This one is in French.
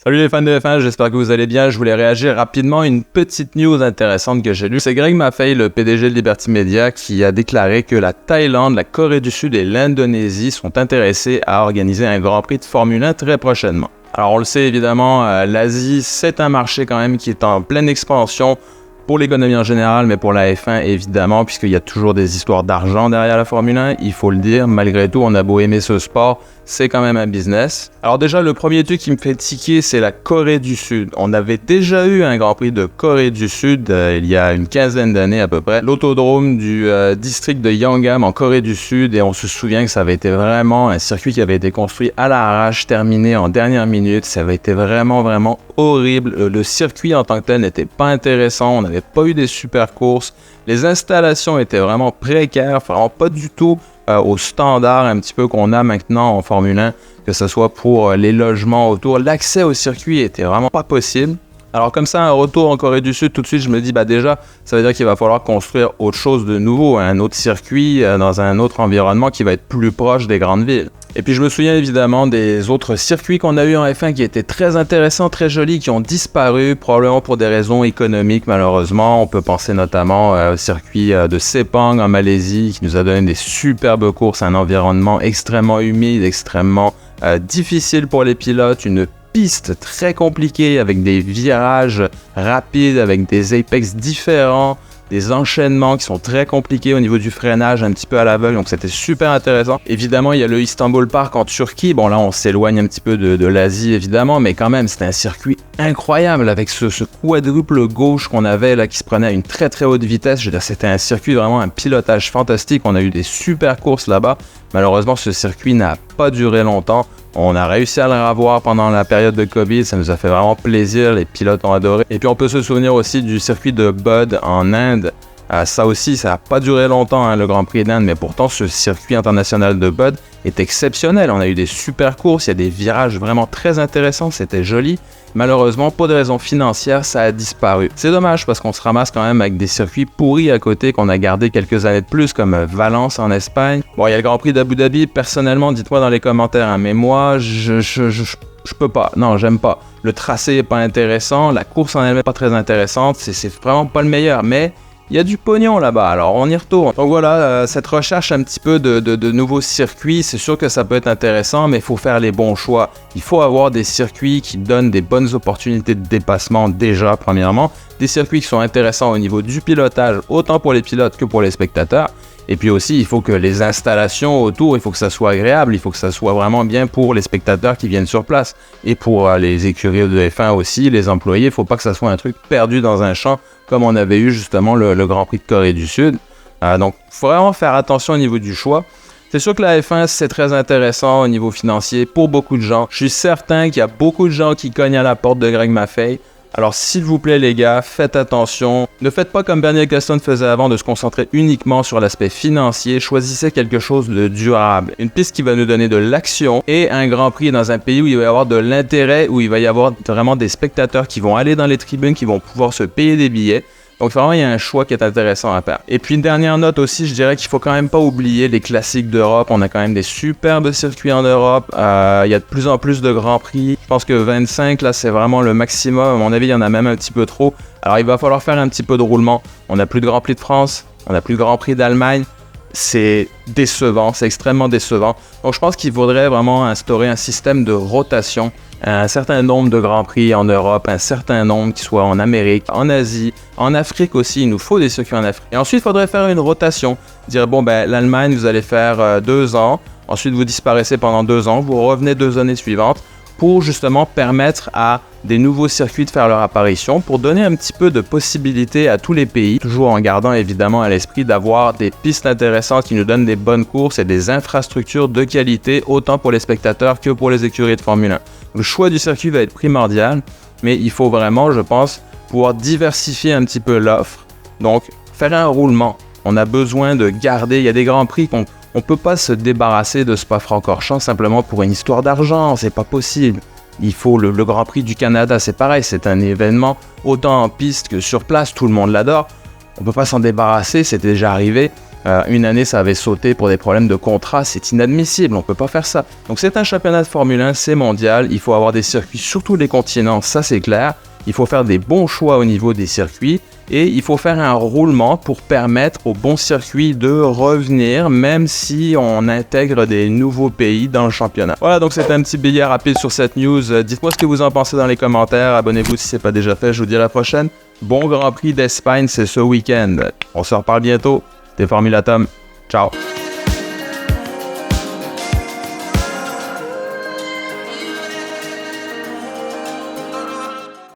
Salut les fans de F1, j'espère que vous allez bien. Je voulais réagir rapidement à une petite news intéressante que j'ai lue. C'est Greg Maffei, le PDG de Liberty Media, qui a déclaré que la Thaïlande, la Corée du Sud et l'Indonésie sont intéressés à organiser un Grand Prix de Formule 1 très prochainement. Alors on le sait évidemment, l'Asie c'est un marché quand même qui est en pleine expansion pour l'économie en général, mais pour la F1 évidemment, puisqu'il y a toujours des histoires d'argent derrière la Formule 1, il faut le dire, malgré tout on a beau aimer ce sport, c'est quand même un business. Alors déjà, le premier truc qui me fait tiquer, c'est la Corée du Sud. On avait déjà eu un Grand Prix de Corée du Sud il y a une quinzaine d'années à peu près. L'autodrome du district de Yanggam en Corée du Sud, et on se souvient que ça avait été vraiment un circuit qui avait été construit à l'arrache, terminé en dernière minute. Ça avait été vraiment horrible. Le circuit en tant que tel n'était pas intéressant, on n'avait pas eu des super courses. Les installations étaient vraiment précaires, vraiment pas du tout au standard un petit peu qu'on a maintenant en Formule 1, que ce soit pour les logements autour. L'accès au circuit était vraiment pas possible. Alors comme ça, un retour en Corée du Sud, tout de suite je me dis, déjà, ça veut dire qu'il va falloir construire autre chose de nouveau, un autre circuit dans un autre environnement qui va être plus proche des grandes villes. Et puis je me souviens évidemment des autres circuits qu'on a eu en F1 qui étaient très intéressants, très jolis, qui ont disparu, probablement pour des raisons économiques malheureusement. On peut penser notamment au circuit de Sepang en Malaisie qui nous a donné des superbes courses, un environnement extrêmement humide, extrêmement difficile pour les pilotes, une piste très compliquée avec des virages rapides, avec des apex différents, des enchaînements qui sont très compliqués au niveau du freinage, un petit peu à l'aveugle, donc c'était super intéressant. Évidemment, il y a le Istanbul Park en Turquie. Bon, là, on s'éloigne un petit peu de l'Asie, évidemment, mais quand même, c'était un circuit incroyable avec ce quadruple gauche qu'on avait là qui se prenait à une très haute vitesse. Je veux dire, c'était un circuit vraiment un pilotage fantastique. On a eu des super courses là-bas. Malheureusement, ce circuit n'a pas duré longtemps. On a réussi à le revoir pendant la période de Covid, ça nous a fait vraiment plaisir, les pilotes ont adoré. Et puis on peut se souvenir aussi du circuit de Budd en Inde. Ça aussi, ça n'a pas duré longtemps, le Grand Prix d'Inde, mais pourtant ce circuit international de Budd est exceptionnel. On a eu des super courses, il y a des virages vraiment très intéressants, c'était joli. Malheureusement, pour des raisons financières, ça a disparu. C'est dommage parce qu'on se ramasse quand même avec des circuits pourris à côté qu'on a gardé quelques années de plus, comme Valence en Espagne. Bon, il y a le Grand Prix d'Abu Dhabi, personnellement, dites-moi dans les commentaires, mais moi, je peux pas, non, j'aime pas. Le tracé est pas intéressant, la course en elle-même est pas très intéressante, c'est vraiment pas le meilleur, mais il y a du pognon là-bas, alors on y retourne. Donc voilà, cette recherche un petit peu de nouveaux circuits, c'est sûr que ça peut être intéressant, mais il faut faire les bons choix. Il faut avoir des circuits qui donnent des bonnes opportunités de dépassement déjà, premièrement. Des circuits qui sont intéressants au niveau du pilotage, autant pour les pilotes que pour les spectateurs. Et puis aussi, il faut que les installations autour, il faut que ça soit agréable, il faut que ça soit vraiment bien pour les spectateurs qui viennent sur place. Et pour les écuries de F1 aussi, les employés, il ne faut pas que ça soit un truc perdu dans un champ, comme on avait eu justement le Grand Prix de Corée du Sud. Donc, il faut vraiment faire attention au niveau du choix. C'est sûr que la F1, c'est très intéressant au niveau financier pour beaucoup de gens. Je suis certain qu'il y a beaucoup de gens qui cognent à la porte de Greg Maffei. Alors s'il vous plaît les gars, faites attention. Ne faites pas comme Bernie Ecclestone faisait avant de se concentrer uniquement sur l'aspect financier. Choisissez quelque chose de durable. Une piste qui va nous donner de l'action et un Grand Prix dans un pays où il va y avoir de l'intérêt, où il va y avoir vraiment des spectateurs qui vont aller dans les tribunes, qui vont pouvoir se payer des billets. Donc vraiment, il y a un choix qui est intéressant à faire. Et puis une dernière note aussi, je dirais qu'il faut quand même pas oublier les classiques d'Europe. On a quand même des superbes circuits en Europe. Il y a de plus en plus de grands prix. Je pense que 25, là, c'est vraiment le maximum. À mon avis, il y en a même un petit peu trop. Alors il va falloir faire un petit peu de roulement. On n'a plus de Grand Prix de France, on n'a plus de Grand Prix d'Allemagne. C'est décevant, c'est extrêmement décevant. Donc je pense qu'il faudrait vraiment instaurer un système de rotation. Un certain nombre de Grands Prix en Europe, un certain nombre qui soit en Amérique, en Asie, en Afrique aussi, il nous faut des circuits en Afrique. Et ensuite, il faudrait faire une rotation. Dire, l'Allemagne, vous allez faire 2 ans, ensuite vous disparaissez pendant 2 ans, vous revenez 2 années suivantes pour justement permettre à des nouveaux circuits de faire leur apparition, pour donner un petit peu de possibilités à tous les pays, toujours en gardant évidemment à l'esprit d'avoir des pistes intéressantes qui nous donnent des bonnes courses et des infrastructures de qualité, autant pour les spectateurs que pour les écuries de Formule 1. Le choix du circuit va être primordial, mais il faut vraiment, je pense, pouvoir diversifier un petit peu l'offre. Donc, faire un roulement. On a besoin de garder, il y a des grands prix qu'on ne peut pas se débarrasser de Spa-Francorchamps simplement pour une histoire d'argent, c'est pas possible. Il faut le Grand Prix du Canada, c'est pareil, c'est un événement autant en piste que sur place, tout le monde l'adore. On ne peut pas s'en débarrasser, c'est déjà arrivé. Une année, ça avait sauté pour des problèmes de contrat. C'est inadmissible, on ne peut pas faire ça. Donc c'est un championnat de Formule 1, c'est mondial. Il faut avoir des circuits sur tous les continents, ça c'est clair. Il faut faire des bons choix au niveau des circuits. Et il faut faire un roulement pour permettre aux bons circuits de revenir, même si on intègre des nouveaux pays dans le championnat. Voilà, donc c'était un petit billet rapide sur cette news. Dites-moi ce que vous en pensez dans les commentaires. Abonnez-vous si ce n'est pas déjà fait. Je vous dis à la prochaine. Bon Grand Prix d'Espagne, c'est ce week-end. On se reparle bientôt. C'était Formula Tom. Ciao.